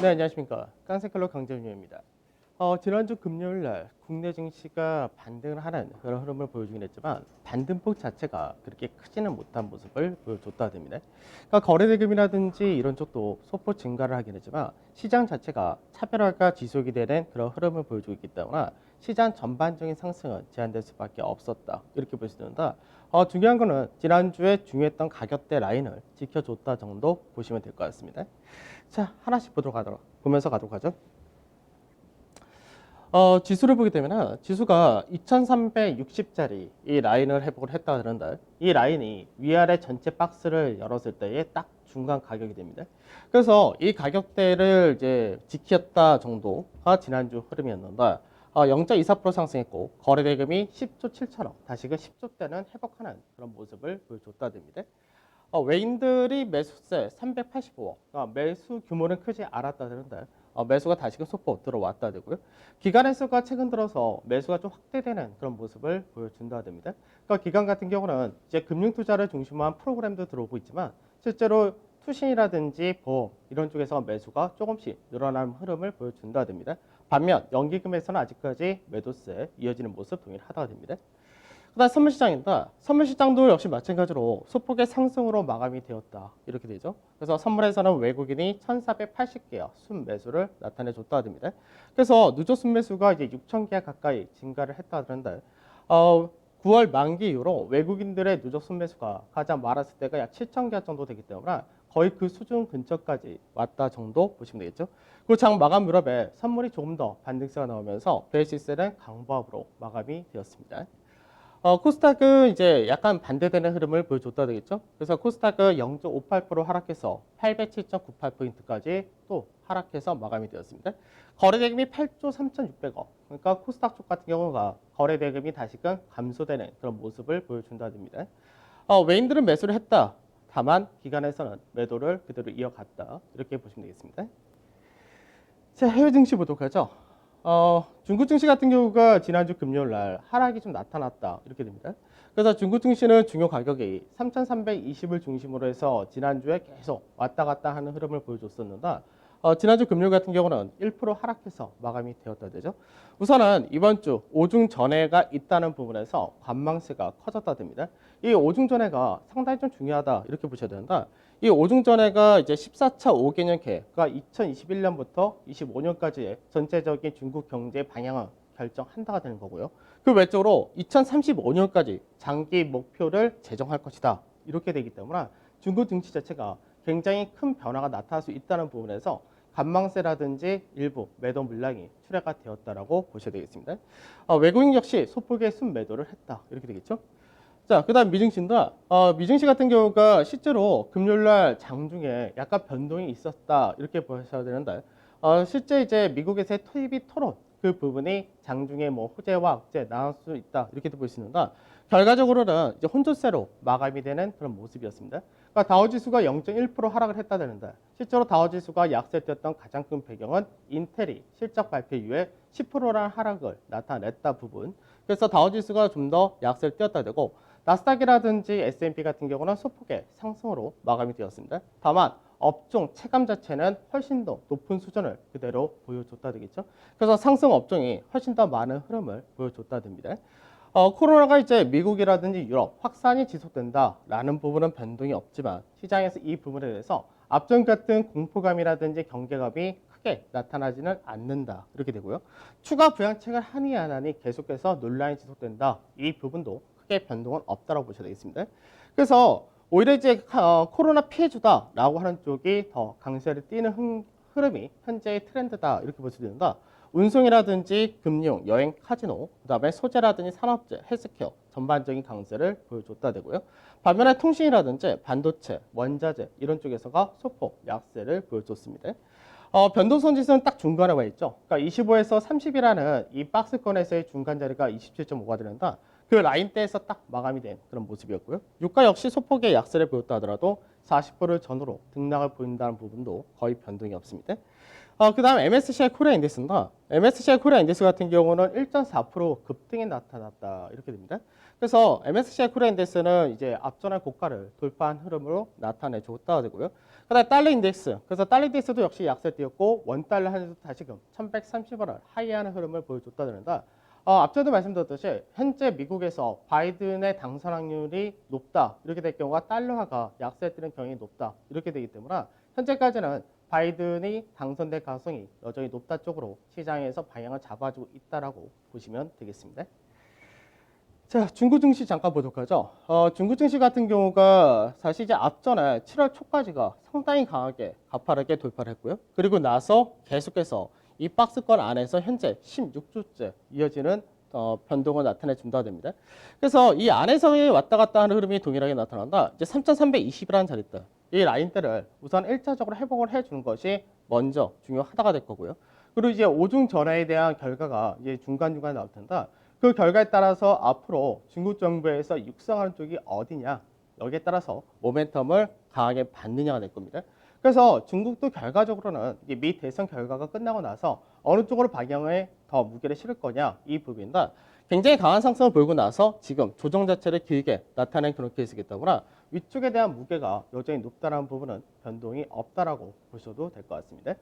네, 안녕하십니까. 깡세클럽 강재윤입니다. 지난주 금요일 날 국내 증시가 반등을 하는 그런 흐름을 보여주긴 했지만 반등폭 자체가 그렇게 크지는 못한 모습을 보여줬다 됩니다. 그러니까 거래대금이라든지 이런 쪽도 소폭 증가를 하긴 했지만 시장 자체가 차별화가 지속이 되는 그런 흐름을 보여주고 있기 때문에 시장 전반적인 상승은 제한될 수밖에 없었다. 이렇게 볼 수 있는데 중요한 거는 지난주에 중요했던 가격대 라인을 지켜줬다 정도 보시면 될 것 같습니다. 자, 하나씩 보면서 가도록 하죠. 지수를 보게 되면 지수가 2360짜리 이 라인을 회복을 했다 그런데 이 라인이 위아래 전체 박스를 열었을 때의 딱 중간 가격이 됩니다. 그래서 이 가격대를 이제 지켰다 정도가 지난주 흐름이었는데 0.24% 상승했고 거래대금이 10조 7천억 다시금 10조대는 회복하는 그런 모습을 보여줬다 됩니다. 외인들이 매수세 385억, 매수 규모는 크지 않았다 되는데 매수가 다시금 소폭 들어왔다 되고요. 기관에서가 최근 들어서 매수가 좀 확대되는 그런 모습을 보여준다 됩니다. 그러니까 기관 같은 경우는 이제 금융 투자를 중심으로 한 프로그램도 들어오고 있지만 실제로 투신이라든지 보험 이런 쪽에서 매수가 조금씩 늘어나는 흐름을 보여준다 됩니다. 반면 연기금에서는 아직까지 매도세 이어지는 모습 동일하다 됩니다. 그다음 선물시장입니다. 선물시장도 역시 마찬가지로 소폭의 상승으로 마감이 되었다. 이렇게 되죠. 그래서 선물에서는 외국인이 1,480개의 순매수를 나타내줬다 됩니다. 그래서 누적 순매수가 이제 6,000개 가까이 증가를 했다 그런데 9월 만기 이후로 외국인들의 누적 순매수가 가장 많았을 때가 약 7,000개 정도 되기 때문에 거의 그 수준 근처까지 왔다 정도 보시면 되겠죠. 그리고 장 마감 무렵에 선물이 조금 더 반등세가 나오면서 베이시스는 강보합으로 마감이 되었습니다. 코스닥은 이제 약간 반대되는 흐름을 보여줬다 되겠죠. 그래서 코스닥은 0.58% 하락해서 807.98포인트까지 또 하락해서 마감이 되었습니다. 거래대금이 8조 3,600억. 그러니까 코스닥 쪽 같은 경우가 거래대금이 다시금 감소되는 그런 모습을 보여준다 됩니다. 외인들은 매수를 했다. 다만 기관에서는 매도를 그대로 이어갔다. 이렇게 보시면 되겠습니다. 자, 해외 증시 보도록 하죠. 중국 증시 같은 경우가 지난주 금요일 날 하락이 좀 나타났다 이렇게 됩니다. 그래서 중국 증시는 중요 가격이 3,320을 중심으로 해서 지난주에 계속 왔다 갔다 하는 흐름을 보여줬었는데 지난주 금요일 같은 경우는 1% 하락해서 마감이 되었다 되죠. 우선은 이번 주 오중 전해가 있다는 부분에서 관망세가 커졌다 됩니다. 이 오중 전해가 상당히 좀 중요하다 이렇게 보셔야 되는데 이 오중전해가 이제 14차 5개년계, 그러니까 2021년부터 25년까지의 전체적인 중국 경제 방향을 결정한다가 되는 거고요. 그 외적으로 2035년까지 장기 목표를 제정할 것이다. 이렇게 되기 때문에 중국 증시 자체가 굉장히 큰 변화가 나타날 수 있다는 부분에서 관망세라든지 일부 매도 물량이 출하가 되었다라고 보셔야 되겠습니다. 외국인 역시 소폭의 순매도를 했다. 이렇게 되겠죠. 자, 그 다음 미증시인데, 미증시 같은 경우가 실제로 금요일날 장중에 약간 변동이 있었다. 이렇게 보셔야 되는데, 실제 이제 미국에서의 토입이 토론, 그 부분이 장중에 뭐 호재와 악재 나올 수 있다. 이렇게도 볼 수 있는데, 결과적으로는 이제 혼조세로 마감이 되는 그런 모습이었습니다. 그러니까 다우지수가 0.1% 하락을 했다 되는데, 실제로 다우지수가 약세되었던 가장 큰 배경은 인텔이 실적 발표 이후에 10%라는 하락을 나타냈다 부분. 그래서 다우지수가 좀 더 약세를 띄었다 되고, 나스닥이라든지 S&P 같은 경우는 소폭의 상승으로 마감이 되었습니다. 다만 업종 체감 자체는 훨씬 더 높은 수준을 그대로 보여줬다 되겠죠. 그래서 상승 업종이 훨씬 더 많은 흐름을 보여줬다 됩니다. 코로나가 이제 미국이라든지 유럽 확산이 지속된다라는 부분은 변동이 없지만 시장에서 이 부분에 대해서 앞전 같은 공포감이라든지 경계감이 크게 나타나지는 않는다 이렇게 되고요. 추가 부양책을 하니 안 하니 계속해서 논란이 지속된다 이 부분도 크게 변동은 없다고 보셔야 되겠습니다. 그래서 오히려 이제 코로나 피해주다라고 하는 쪽이 더 강세를 띠는 흐름이 현재의 트렌드다 이렇게 볼 수 있는다. 운송이라든지 금융, 여행, 카지노, 그다음에 소재라든지 산업재, 헬스케어 전반적인 강세를 보여줬다 되고요. 반면에 통신이라든지 반도체, 원자재 이런 쪽에서가 소폭 약세를 보여줬습니다. 변동성 지수는 딱 중간에 와 있죠. 그러니까 25에서 30이라는 이 박스권에서의 중간 자리가 27.5가 되는데 그 라인대에서 딱 마감이 된 그런 모습이었고요. 유가 역시 소폭의 약세를 보였다 하더라도 40%를 전후로 등락을 보인다는 부분도 거의 변동이 없습니다. 그 다음 MSCI 코리아 인덱스인가? MSCI 코리아 인덱스 같은 경우는 1.4% 급등이 나타났다 이렇게 됩니다. 그래서 MSCI 코리아 인덱스는 이제 앞전의 고가를 돌파한 흐름으로 나타내줬다 되고요. 그다음에 달러 인덱스. 그래서 달러 인덱스도 역시 약세를 띄었고 원달러 한에도 다시금 1130원을 하이하는 흐름을 보여줬다는다. 앞서도 말씀드렸듯이 현재 미국에서 바이든의 당선 확률이 높다 이렇게 될 경우가 달러화가 약세를 띄는 경향이 높다 이렇게 되기 때문에 현재까지는 바이든이 당선될 가능성이 여전히 높다 쪽으로 시장에서 방향을 잡아주고 있다라고 보시면 되겠습니다. 자, 중국 증시 잠깐 보도록 하죠. 중국 증시 같은 경우가 사실 이제 앞전에 7월 초까지가 상당히 강하게 가파르게 돌파를 했고요. 그리고 나서 계속해서 이 박스권 안에서 현재 16주째 이어지는 변동을 나타내 준다 됩니다. 그래서 이 안에서의 왔다 갔다 하는 흐름이 동일하게 나타난다. 이제 3,320이라는 자리대, 이 라인대를 우선 1차적으로 회복을 해주는 것이 먼저 중요하다가 될 거고요. 그리고 이제 오중 전화에 대한 결과가 이제 중간중간 나올 텐데 그 결과에 따라서 앞으로 중국 정부에서 육성하는 쪽이 어디냐 여기에 따라서 모멘텀을 강하게 받느냐가 될 겁니다. 그래서 중국도 결과적으로는 미 대선 결과가 끝나고 나서 어느 쪽으로 방향에 더 무게를 실을 거냐 이 부분인데 굉장히 강한 상승을 보이고 나서 지금 조정 자체를 길게 나타낸 그런 케이스이기 때문에 위쪽에 대한 무게가 여전히 높다는 부분은 변동이 없다라고 보셔도 될 것 같습니다.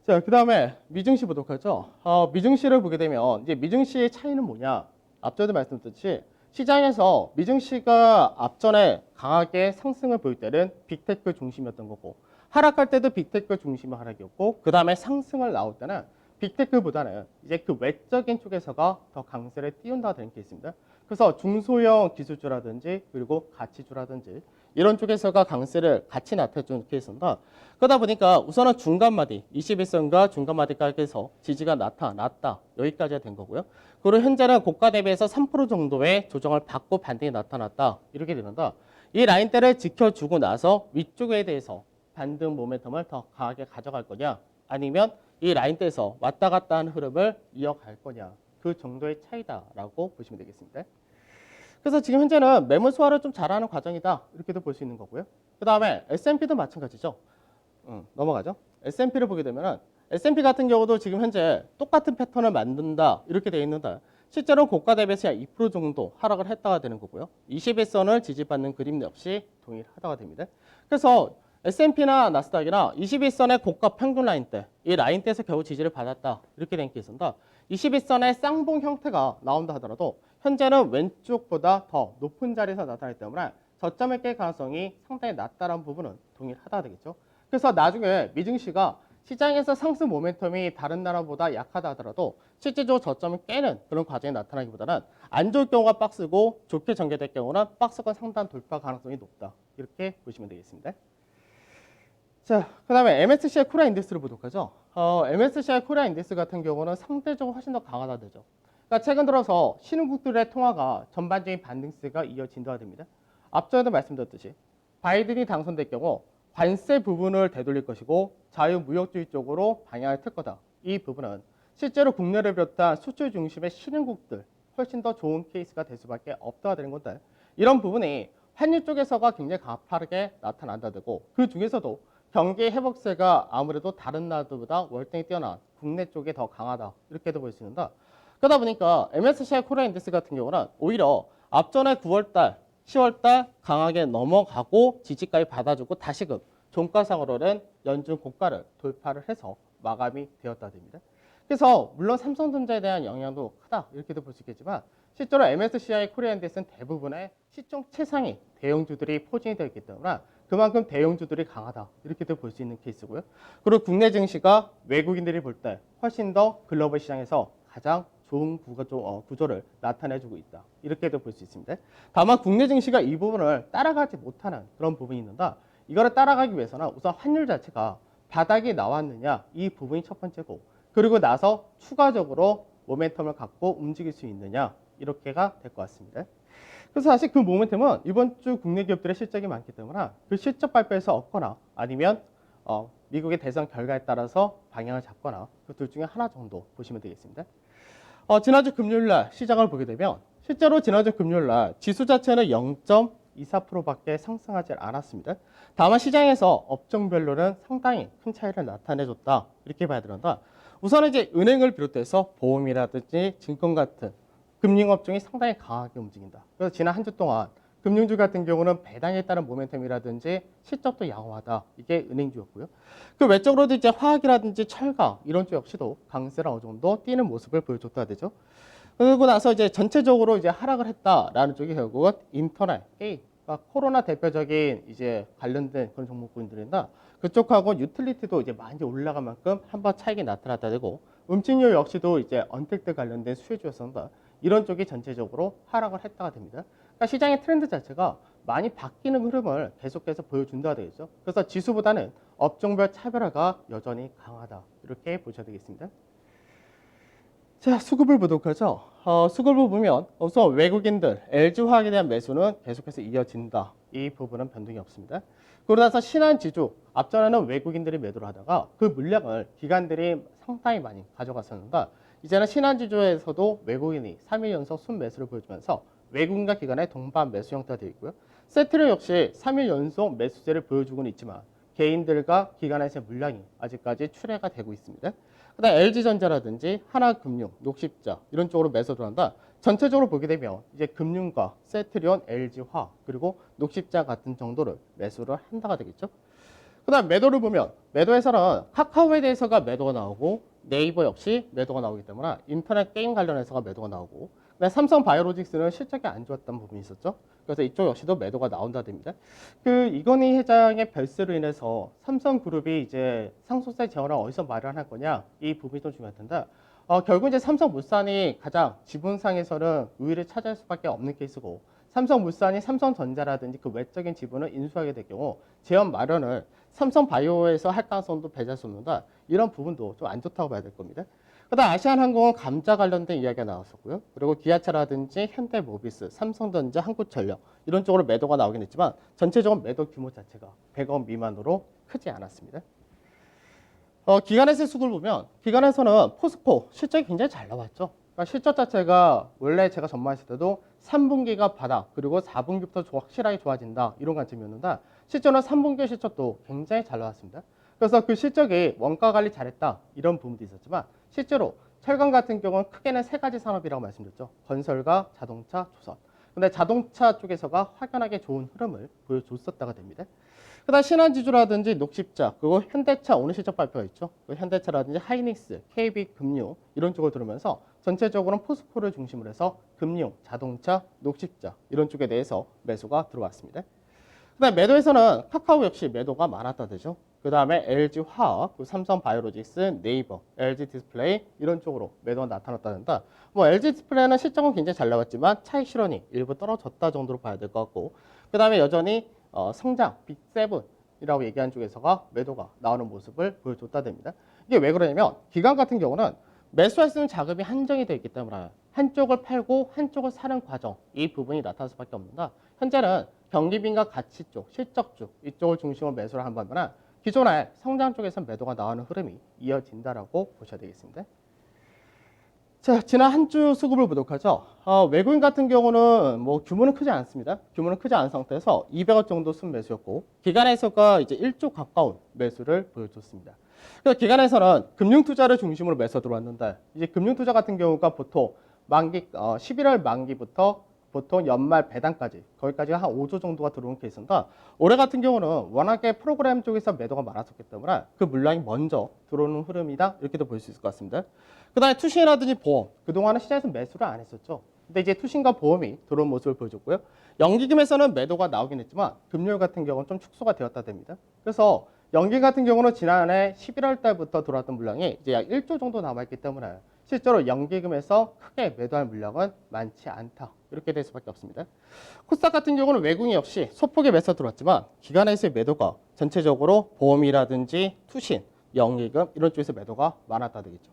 자, 그 다음에 미증시 보도록 하죠. 미증시를 보게 되면 이제 미증시의 차이는 뭐냐? 앞전에도 말씀드렸듯이 시장에서 미증시가 앞전에 강하게 상승을 보일 때는 빅테크 중심이었던 거고 하락할 때도 빅테크 중심의 하락이었고 그 다음에 상승을 나올 때는 빅테크보다는 이제 그 외적인 쪽에서가 더 강세를 띄운다 되는 케이스입니다. 그래서 중소형 기술주라든지 그리고 가치주라든지 이런 쪽에서가 강세를 같이 나타내주는 케이스인데 그러다 보니까 우선은 중간마디 21선과 중간마디까지에서 지지가 나타났다 여기까지가 된 거고요. 그리고 현재는 고가 대비해서 3% 정도의 조정을 받고 반등이 나타났다 이렇게 되는데 이 라인대를 지켜주고 나서 위쪽에 대해서 반등 모멘텀을 더 강하게 가져갈 거냐 아니면 이 라인대에서 왔다 갔다 하는 흐름을 이어갈 거냐 그 정도의 차이다라고 보시면 되겠습니다. 그래서 지금 현재는 매물 소화를 좀 잘하는 과정이다 이렇게도 볼 수 있는 거고요. 그 다음에 S&P도 마찬가지죠. 넘어가죠. S&P를 보게 되면은 S&P 같은 경우도 지금 현재 똑같은 패턴을 만든다 이렇게 되어 있는데 실제로 고가 대비해서 2% 정도 하락을 했다가 되는 거고요. 21선을 지지받는 그림 역시 동일하다가 됩니다. 그래서 S&P나 나스닥이나 21선의 고가 평균 라인대, 이 라인대에서 겨우 지지를 받았다 이렇게 된 케이스인데 21선의 쌍봉 형태가 나온다 하더라도 현재는 왼쪽보다 더 높은 자리에서 나타나기 때문에 저점을 깰 가능성이 상당히 낮다는 부분은 동일하다 되겠죠. 그래서 나중에 미증시가 시장에서 상승 모멘텀이 다른 나라보다 약하다 하더라도 실제적으로 저점을 깨는 그런 과정이 나타나기보다는 안 좋을 경우가 박스고 좋게 전개될 경우는 박스권 상단 돌파 가능성이 높다. 이렇게 보시면 되겠습니다. 자, 그 다음에 MSCI 코리아 인덱스를 보도록 하죠. MSCI 코리아 인덱스 같은 경우는 상대적으로 훨씬 더 강하다 되죠. 그러니까 최근 들어서 신흥국들의 통화가 전반적인 반등세가 이어진다가 됩니다. 앞전에도 말씀드렸듯이 바이든이 당선될 경우 관세 부분을 되돌릴 것이고 자유무역주의 쪽으로 방향을 틀 거다. 이 부분은 실제로 국내를 비롯한 수출 중심의 신흥국들 훨씬 더 좋은 케이스가 될 수밖에 없다가 되는 건데 이런 부분이 환율 쪽에서가 굉장히 가파르게 나타난다 되고 그 중에서도 경기 회복세가 아무래도 다른 나라들보다 월등히 뛰어난 국내 쪽에 더 강하다 이렇게도 볼 수 있는데 그러다 보니까 MSCI 코리아 인덱스 같은 경우는 오히려 앞전에 9월달, 10월달 강하게 넘어가고 지지까지 받아주고 다시금 종가상으로는 연중 고가를 돌파를 해서 마감이 되었다 됩니다. 그래서 물론 삼성전자에 대한 영향도 크다 이렇게도 볼 수 있겠지만 실제로 MSCI 코리아 인덱스는 대부분의 시총 최상위 대형주들이 포진이 되어 있기 때문에 그만큼 대형주들이 강하다 이렇게도 볼 수 있는 케이스고요. 그리고 국내 증시가 외국인들이 볼 때 훨씬 더 글로벌 시장에서 가장 좋은 구조를 나타내주고 있다 이렇게도 볼 수 있습니다. 다만 국내 증시가 이 부분을 따라가지 못하는 그런 부분이 있는데 이거를 따라가기 위해서는 우선 환율 자체가 바닥이 나왔느냐 이 부분이 첫 번째고 그리고 나서 추가적으로 모멘텀을 갖고 움직일 수 있느냐 이렇게가 될 것 같습니다. 그래서 사실 그 모멘텀은 이번 주 국내 기업들의 실적이 많기 때문에 그 실적 발표에서 얻거나 아니면 미국의 대선 결과에 따라서 방향을 잡거나 그 둘 중에 하나 정도 보시면 되겠습니다. 지난주 금요일날 시장을 보게 되면 실제로 지난주 금요일날 지수 자체는 0.24%밖에 상승하지 않았습니다. 다만 시장에서 업종별로는 상당히 큰 차이를 나타내줬다 이렇게 봐야 되는데 우선은 이제 은행을 비롯해서 보험이라든지 증권 같은 금융업종이 상당히 강하게 움직인다. 그래서 지난 한 주 동안 금융주 같은 경우는 배당에 따른 모멘텀이라든지 실적도 양호하다. 이게 은행주였고요. 그 외적으로도 이제 화학이라든지 철강 이런 쪽 역시도 강세를 어느 정도 띄는 모습을 보여줬다 되죠. 그러고 나서 이제 전체적으로 이제 하락을 했다라는 쪽이 결국은 인터넷, 게임, 그러니까 코로나 대표적인 이제 관련된 그런 종목군들이나 그쪽하고 유틸리티도 이제 많이 올라간 만큼 한번 차익이 나타났다 되고 음식료 역시도 이제 언택트 관련된 수혜주였습니다. 이런 쪽이 전체적으로 하락을 했다가 됩니다. 그러니까 시장의 트렌드 자체가 많이 바뀌는 흐름을 계속해서 보여준다 되겠죠. 그래서 지수보다는 업종별 차별화가 여전히 강하다. 이렇게 보셔야 되겠습니다. 자, 수급을 보도록 하죠. 수급을 보면 우선 외국인들 LG화학에 대한 매수는 계속해서 이어진다. 이 부분은 변동이 없습니다. 그러고 나서 신한지주 앞전에는 외국인들이 매도를 하다가 그 물량을 기관들이 상당히 많이 가져갔었는데 이제는 신한지주에서도 외국인이 3일 연속 순매수를 보여주면서 외국인과 기관의 동반 매수 형태가 되어 있고요. 세트류 역시 3일 연속 매수세를 보여주고는 있지만 개인들과 기관에서의 물량이 아직까지 출회가 되고 있습니다. 그다음 LG전자라든지 하나금융, 녹십자 이런 쪽으로 매수 들어간다. 전체적으로 보게 되면 이제 금융과 세트리온, LG화 그리고 녹십자 같은 정도를 매수를 한다가 되겠죠. 그다음 매도를 보면 매도에서는 카카오에 대해서가 매도가 나오고 네이버 역시 매도가 나오기 때문에 인터넷 게임 관련해서가 매도가 나오고 그다음 삼성 바이오로직스는 실적이 안 좋았던 부분이 있었죠. 그래서 이쪽 역시도 매도가 나온다 됩니다. 그 이건희 회장의 별세로 인해서 삼성그룹이 이제 상속세 재원을 어디서 마련할 거냐 이 부분이 좀 중요할 텐데 결국 이제 삼성물산이 가장 지분상에서는 우위를 차지할 수밖에 없는 케이스고 삼성물산이 삼성전자라든지 그 외적인 지분을 인수하게 될 경우 재원 마련을 삼성바이오에서 할 가능성도 배제할 수 없는데 이런 부분도 좀 안 좋다고 봐야 될 겁니다. 그다음 아시안항공은 감자 관련된 이야기가 나왔었고요. 그리고 기아차라든지 현대모비스, 삼성전자, 한국전력 이런 쪽으로 매도가 나오긴 했지만 전체적으로 매도 규모 자체가 100억 미만으로 크지 않았습니다. 기관에서의 수급을 보면 기관에서는 포스코 실적이 굉장히 잘 나왔죠. 그러니까 실적 자체가 원래 제가 전망했을 때도 3분기가 바닥 그리고 4분기부터 확실하게 좋아진다 이런 관점이었는데 실제로는 3분기 실적도 굉장히 잘 나왔습니다. 그래서 그 실적이 원가 관리 잘했다 이런 부분도 있었지만 실제로 철강 같은 경우는 크게는 세 가지 산업이라고 말씀드렸죠. 건설과 자동차, 조선. 근데 자동차 쪽에서가 확연하게 좋은 흐름을 보여줬었다가 됩니다. 그다음 신한지주라든지 녹십자, 그리고 현대차 오늘 실적 발표가 있죠. 현대차라든지 하이닉스, KB금융 이런 쪽을 들으면서 전체적으로는 포스코를 중심으로 해서 금융, 자동차, 녹십자 이런 쪽에 대해서 매수가 들어왔습니다. 그다음 매도에서는 카카오 역시 매도가 많았다 되죠. 그 다음에 LG화학, 삼성바이오로직스, 네이버, LG디스플레이 이런 쪽으로 매도가 나타났다는데 뭐 LG디스플레이는 실적은 굉장히 잘 나왔지만 차익 실현이 일부 떨어졌다 정도로 봐야 될 것 같고 그 다음에 여전히 성장 빅7이라고 얘기한 쪽에서가 매도가 나오는 모습을 보여줬다 됩니다. 이게 왜 그러냐면 기관 같은 경우는 매수할 수 있는 자금이 한정이 되어 있기 때문에 한쪽을 팔고 한쪽을 사는 과정 이 부분이 나타날 수밖에 없는데 현재는 경기빈과 가치 쪽, 실적 쪽 이쪽을 중심으로 매수를 한 반면에 기존의 성장 쪽에서 매도가 나오는 흐름이 이어진다라고 보셔야 되겠습니다. 자, 지난 한 주 수급을 보도록 하죠. 외국인 같은 경우는 뭐 규모는 크지 않습니다. 규모는 크지 않은 상태에서 200억 정도 순매수였고 기관에서가 이제 1조 가까운 매수를 보여줬습니다. 그래서 기관에서는 금융투자를 중심으로 매수 들어왔는데 이제 금융투자 같은 경우가 보통 만기 11월 만기부터 보통 연말 배당까지 거기까지 한 5조 정도가 들어오는 케이스인데 올해 같은 경우는 워낙에 프로그램 쪽에서 매도가 많았었기 때문에 그 물량이 먼저 들어오는 흐름이다 이렇게도 볼 수 있을 것 같습니다. 그 다음에 투신이라든지 보험 그동안은 시장에서 매수를 안 했었죠. 근데 이제 투신과 보험이 들어온 모습을 보여줬고요. 연기금에서는 매도가 나오긴 했지만 금융 같은 경우는 좀 축소가 되었다 됩니다. 그래서 연기 같은 경우는 지난해 11월 달부터 들어왔던 물량이 이제 약 1조 정도 남아있기 때문에 실제로 연기금에서 크게 매도할 물량은 많지 않다. 이렇게 될 수밖에 없습니다. 코스닥 같은 경우는 외국인 역시 소폭의 매수 들어왔지만 기관에서의 매도가 전체적으로 보험이라든지 투신, 연기금 이런 쪽에서 매도가 많았다 되겠죠.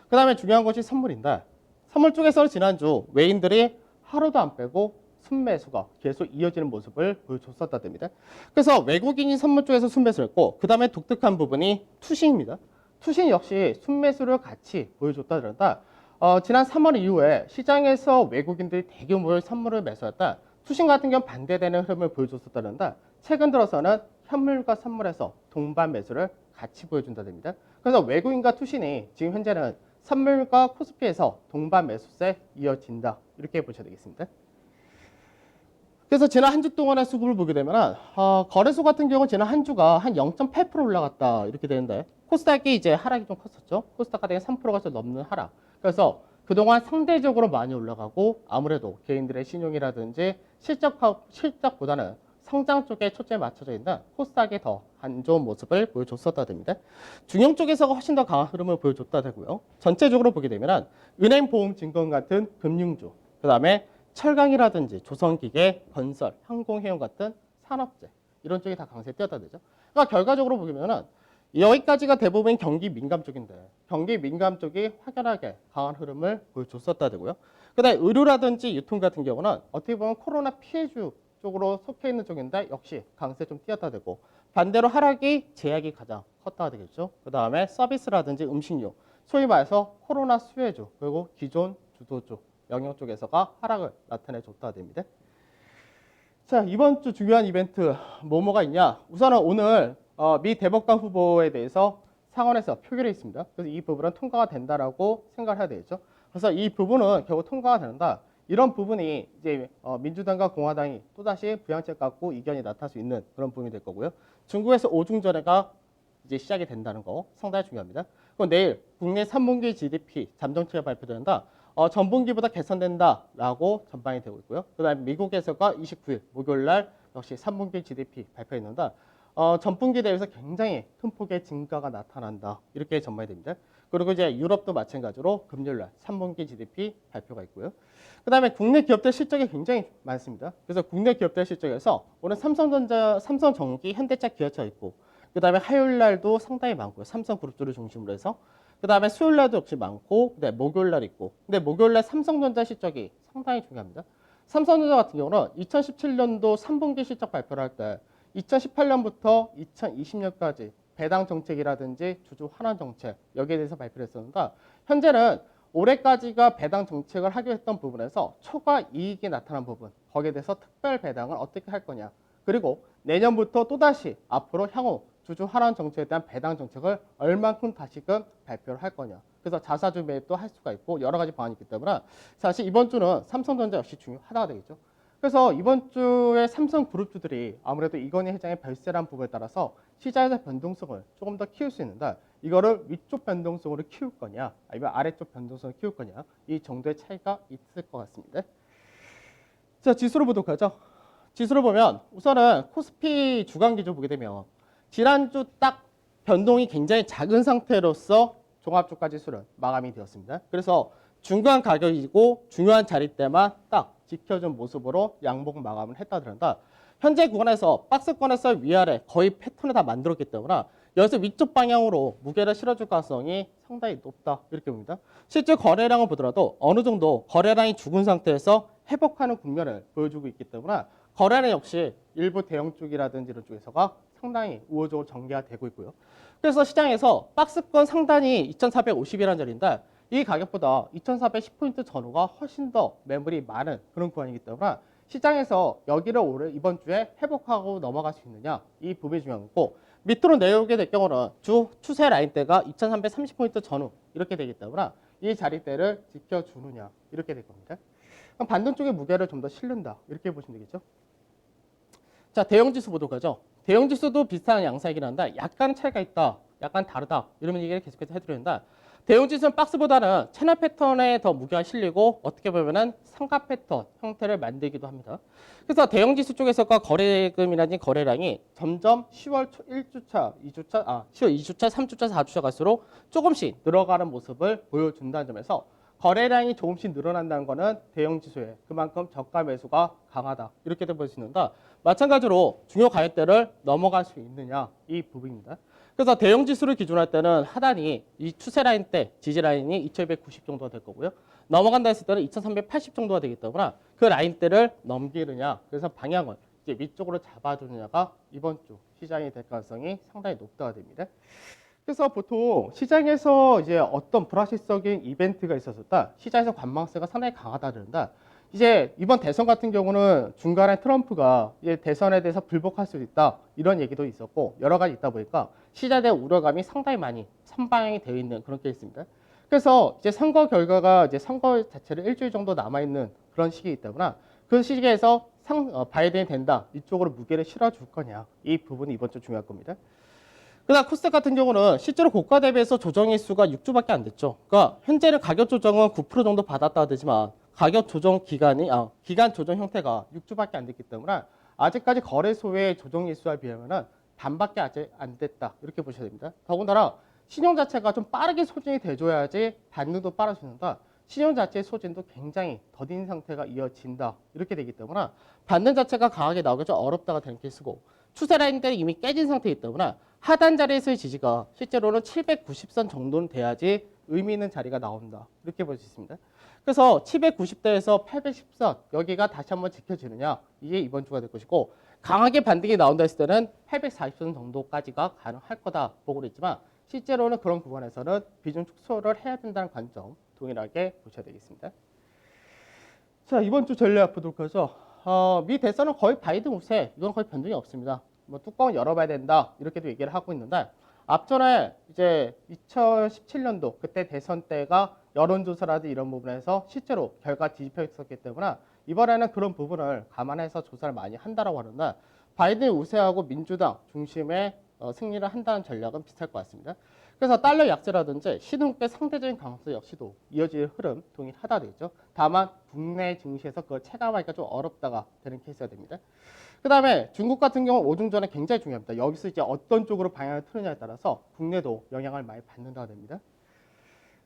그 다음에 중요한 것이 선물인데 선물 쪽에서는 지난주 외인들이 하루도 안 빼고 순매수가 계속 이어지는 모습을 보여줬었다 됩니다. 그래서 외국인이 선물 쪽에서 순매수를 했고 그 다음에 독특한 부분이 투신입니다. 투신 역시 순매수를 같이 보여줬다 그런다. 지난 3월 이후에 시장에서 외국인들이 대규모의 선물을 매수했다. 투신 같은 경우는 반대되는 흐름을 보여줬었다 그런다. 최근 들어서는 현물과 선물에서 동반 매수를 같이 보여준다 됩니다. 그래서 외국인과 투신이 지금 현재는 선물과 코스피에서 동반 매수세 이어진다. 이렇게 보셔야 되겠습니다. 그래서 지난 한 주 동안의 수급을 보게 되면 거래소 같은 경우는 지난 한 주가 한 0.8% 올라갔다 이렇게 되는데 코스닥이 이제 하락이 좀 컸었죠. 코스닥 같은 경우 3%가 좀 넘는 하락. 그래서 그동안 상대적으로 많이 올라가고 아무래도 개인들의 신용이라든지 실적보다는 성장 쪽에 초점이 맞춰져 있는 코스닥이 더 안 좋은 모습을 보여줬었다 됩니다. 중형 쪽에서가 훨씬 더 강한 흐름을 보여줬다 되고요. 전체적으로 보게 되면 은행, 보험, 증권 같은 금융주, 그 다음에 철강이라든지 조선기계, 건설, 항공해운 같은 산업재 이런 쪽이 다 강세에 뛰었다 되죠. 그러니까 결과적으로 보면은 여기까지가 대부분 경기 민감 쪽인데 경기 민감 쪽이 확연하게 강한 흐름을 보여줬었다 되고요. 그다음에 의료라든지 유통 같은 경우는 어떻게 보면 코로나 피해주 쪽으로 속해 있는 쪽인데 역시 강세 좀 뛰었다 되고 반대로 하락이 제약이 가장 컸다 되겠죠. 그다음에 서비스라든지 음식료, 소위 말해서 코로나 수혜주 그리고 기존 주도주 영역 쪽에서가 하락을 나타내줬다 됩니다. 자, 이번 주 중요한 이벤트 뭐가 있냐? 우선은 오늘 미 대법관 후보에 대해서 상원에서 표결이 있습니다. 그래서 이 부분은 통과가 된다라고 생각을 해야 되겠죠. 그래서 이 부분은 결국 통과가 된다. 이런 부분이 이제 민주당과 공화당이 또다시 부양책 갖고 이견이 나타날 수 있는 그런 부분이 될 거고요. 중국에서 오중전회가 이제 시작이 된다는 거 상당히 중요합니다. 그럼 내일 국내 3분기 GDP 잠정치가 발표된다. 전분기보다 개선된다라고 전망이 되고 있고요. 그다음에 미국에서가 29일 목요일 날 역시 3분기 GDP 발표했는데 전분기 대비해서 굉장히 큰 폭의 증가가 나타난다. 이렇게 전망이 됩니다. 그리고 이제 유럽도 마찬가지로 금요일 날 3분기 GDP 발표가 있고요. 그다음에 국내 기업들 실적이 굉장히 많습니다. 그래서 국내 기업들 실적에서 오늘 삼성전자, 삼성전기, 현대차, 기아차 있고 그다음에 화요일 날도 상당히 많고요. 삼성그룹주를 중심으로 해서 그다음에 수요일 날도 역시 많고 그다음에 목요일 날 있고 근데 목요일 날 삼성전자 실적이 상당히 중요합니다. 삼성전자 같은 경우는 2017년도 3분기 실적 발표를 할 때 2018년부터 2020년까지 배당 정책이라든지 주주 환원 정책 여기에 대해서 발표를 했었는데 현재는 올해까지가 배당 정책을 하기로 했던 부분에서 초과 이익이 나타난 부분 거기에 대해서 특별 배당을 어떻게 할 거냐 그리고 내년부터 또다시 앞으로 향후 주주 환원 정책에 대한 배당 정책을 얼만큼 다시금 발표를 할 거냐 그래서 자사주 매입도 할 수가 있고 여러 가지 방안이 있기 때문에 사실 이번 주는 삼성전자 역시 중요하다가 되겠죠. 그래서 이번 주에 삼성그룹주들이 아무래도 이건희 회장의 별세란 부분에 따라서 시장에서 변동성을 조금 더 키울 수 있는데 이거를 위쪽 변동성으로 키울 거냐 아니면 아래쪽 변동성을 키울 거냐 이 정도의 차이가 있을 것 같습니다. 자, 지수로 보도록 하죠. 지수로 보면 우선은 코스피 주간 기조 보게 되면 지난주 딱 변동이 굉장히 작은 상태로서 종합주가 지수는 마감이 되었습니다. 그래서 중간 가격이고 중요한 자리 때만 딱 지켜준 모습으로 양봉 마감을 했다 그런다. 현재 구간에서 박스권에서 위아래 거의 패턴을 다 만들었기 때문에 여기서 위쪽 방향으로 무게를 실어줄 가능성이 상당히 높다 이렇게 봅니다. 실제 거래량을 보더라도 어느 정도 거래량이 죽은 상태에서 회복하는 국면을 보여주고 있기 때문에 거래량 역시 일부 대형 쪽이라든지 이런 쪽에서가 상당히 우호적으로 전개가 되고 있고요. 그래서 시장에서 박스권 상단이 2450이라는 자리인데 이 가격보다 2410포인트 전후가 훨씬 더 매물이 많은 그런 구간이기 때문에 시장에서 여기를 올해 이번 주에 회복하고 넘어갈 수 있느냐 이 부분이 중요하고 밑으로 내려오게 될 경우는 주 추세 라인대가 2330포인트 전후 이렇게 되기 때문에 이 자리대를 지켜주느냐 이렇게 될 겁니다. 그럼 반등 쪽의 무게를 좀 더 실른다 이렇게 보시면 되겠죠. 자, 대형지수 보도록 하죠. 대형지수도 비슷한 양상이긴 한데 약간 차이가 있다 약간 다르다 이런 얘기를 계속해서 해드리는데 대형지수는 박스보다는 채널 패턴에 더 무게가 실리고 어떻게 보면은 삼각 패턴 형태를 만들기도 합니다. 그래서 대형지수 쪽에서가 거래금이라든지 거래량이 점점 10월 1주차, 2주차, 10월 2주차, 3주차, 4주차 갈수록 조금씩 늘어가는 모습을 보여준다는 점에서 거래량이 조금씩 늘어난다는 것은 대형지수에 그만큼 저가 매수가 강하다 이렇게 볼 수 있는데 마찬가지로 중요 가격대를 넘어갈 수 있느냐 이 부분입니다. 그래서 대형지수를 기준으로 할 때는 하단이 이 추세 라인 때 지지 라인이 2290 정도가 될 거고요. 넘어간다 했을 때는 2380 정도가 되기 때문에 그 라인대를 넘기느냐 그래서 방향을 이제 위쪽으로 잡아주느냐가 이번 주 시장이 될 가능성이 상당히 높다가 됩니다. 그래서 보통 시장에서 이제 어떤 불확실성인 이벤트가 있었을 때 시장에서 관망세가 상당히 강하다 그런다. 이제 이번 대선 같은 경우는 중간에 트럼프가 이제 대선에 대해서 불복할 수 있다 이런 얘기도 있었고 여러 가지 있다 보니까 시장에 대한 우려감이 상당히 많이 선방향이 되어 있는 그런 케이스입니다. 그래서 이제 선거 결과가 이제 선거 자체를 일주일 정도 남아 있는 그런 시기이기 때문에 그 시기에서 바이든이 된다. 이쪽으로 무게를 실어줄 거냐. 이 부분이 이번 주 중요할 겁니다. 그다음 코스닥 같은 경우는 실제로 고가 대비해서 조정 일수가 6주밖에 안 됐죠. 그러니까 현재는 가격 조정은 9% 정도 받았다 하지만 가격 조정 기간 조정 형태가 6주밖에 안 됐기 때문에 아직까지 거래소의 조정 일수와 비하면은 반밖에 아직 안 됐다. 이렇게 보셔야 됩니다. 더군다나 신용 자체가 좀 빠르게 소진이 돼줘야지 반등도 빨아주는다. 신용 자체의 소진도 굉장히 더딘 상태가 이어진다. 이렇게 되기 때문에 반등 자체가 강하게 나오기 좀 어렵다가 되는 케이스고 추세 라인들이 이미 깨진 상태이기 때문에 하단 자리에서의 지지가 실제로는 790선 정도는 돼야지 의미 있는 자리가 나온다. 이렇게 볼 수 있습니다. 그래서 790대에서 810선 여기가 다시 한번 지켜지느냐 이게 이번 주가 될 것이고 강하게 반등이 나온다 했을 때는 840선 정도까지가 가능할 거다 보고 있지만 실제로는 그런 구간에서는 비중 축소를 해야 된다는 관점 동일하게 보셔야 되겠습니다. 자, 이번 주 전략 보도록 하죠. 미 대선은 거의 바이든 우세, 이건 거의 변동이 없습니다. 뭐 뚜껑을 열어봐야 된다 이렇게도 얘기를 하고 있는데 앞전에 이제 2017년도 그때 대선 때가 여론조사라든지 이런 부분에서 실제로 결과 뒤집혀 있었기 때문에 이번에는 그런 부분을 감안해서 조사를 많이 한다라고 하는데 바이든이 우세하고 민주당 중심의 승리를 한다는 전략은 비슷할 것 같습니다. 그래서 달러 약세라든지 시중국의 상대적인 강세 역시도 이어질 흐름 동일하다 되겠죠. 다만 국내 증시에서 그걸 체감하기가 좀 어렵다가 되는 케이스가 됩니다. 그 다음에 중국 같은 경우 오중전에 굉장히 중요합니다. 여기서 이제 어떤 쪽으로 방향을 트느냐에 따라서 국내도 영향을 많이 받는다가 됩니다.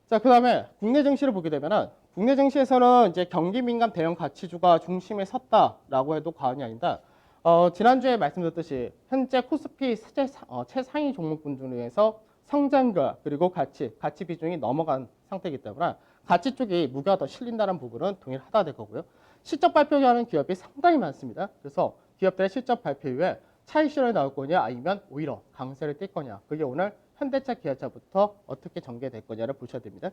자, 그 다음에 국내 증시를 보게 되면은 국내 증시에서는 이제 경기 민감 대형 가치주가 중심에 섰다라고 해도 과언이 아니다. 지난주에 말씀드렸듯이 현재 코스피 최상위 종목군 중에서 성장과 그리고 가치 비중이 넘어간 상태이기 때문에 가치 쪽이 무게가 더 실린다는 부분은 동일하다 될 거고요. 실적 발표하는 기업이 상당히 많습니다. 그래서 기업들의 실적 발표 이후에 차익 실현이 나올 거냐 아니면 오히려 강세를 띌 거냐 그게 오늘 현대차, 기아차부터 어떻게 전개될 거냐를 보셔야 됩니다.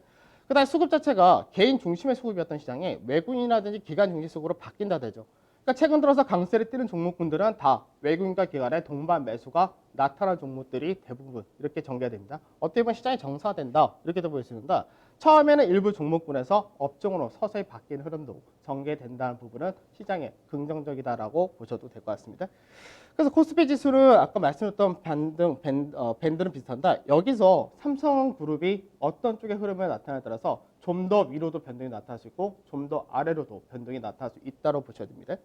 그 다음에 수급 자체가 개인 중심의 수급이었던 시장이 외국인이라든지 기관 중심 수급으로 바뀐다 되죠. 그러니까 최근 들어서 강세를 띠는 종목군들은 다 외국인과 기관의 동반 매수가 나타난 종목들이 대부분 이렇게 전개됩니다. 어떻게 보면 시장이 정상화된다 이렇게도 볼 수 있는데 처음에는 일부 종목군에서 업종으로 서서히 바뀌는 흐름도 전개된다는 부분은 시장에 긍정적이다라고 보셔도 될 것 같습니다. 그래서 코스피 지수는 아까 말씀드렸던 밴드는 비슷한데 여기서 삼성그룹이 어떤 쪽의 흐름을 나타나에 따라서 좀 더 위로도 변동이 나타날 수 있고 좀 더 아래로도 변동이 나타날 수 있다고 보셔야 됩니다.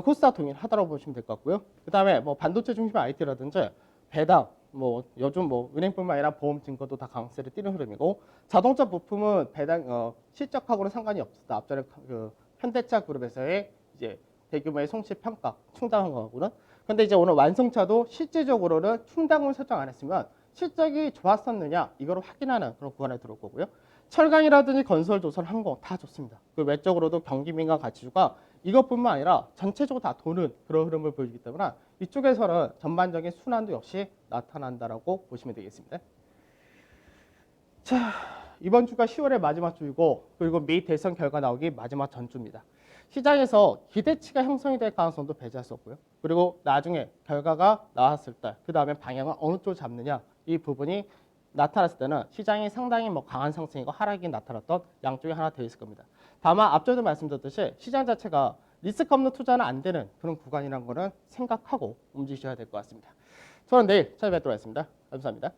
코스닥 동일하다고 보시면 될 것 같고요. 그 다음에 뭐 반도체 중심 IT라든지 배당, 뭐 요즘 뭐 은행뿐만 아니라 보험 증권도 다 강세를 띠는 흐름이고 자동차 부품은 배당 실적하고는 상관이 없었다. 앞전에 그 현대차 그룹에서의 이제 대규모의 손실 평가 충당한 거고는. 근데 이제 오늘 완성차도 실질적으로는 충당을 설정 안 했으면 실적이 좋았었느냐 이걸 확인하는 그런 구간에 들어올 거고요. 철강이라든지 건설, 조선, 항공 다 좋습니다. 그 외적으로도 경기 민감 가치주가 이것뿐만 아니라 전체적으로 다 도는 그런 흐름을 보이기 때문에 이쪽에서는 전반적인 순환도 역시 나타난다라고 보시면 되겠습니다. 자, 이번 주가 10월의 마지막 주이고 그리고 미 대선 결과 나오기 마지막 전주입니다. 시장에서 기대치가 형성이 될 가능성도 배제할 수 없고요. 그리고 나중에 결과가 나왔을 때 그 다음에 방향을 어느 쪽으로 잡느냐 이 부분이 나타났을 때는 시장이 상당히 뭐 강한 상승이고 하락이 나타났던 양쪽이 하나 되어 있을 겁니다. 다만 앞전에도 말씀드렸듯이 시장 자체가 리스크 없는 투자는 안 되는 그런 구간이라는 거는 생각하고 움직이셔야 될 것 같습니다. 저는 내일 찾아뵙도록 하겠습니다. 감사합니다.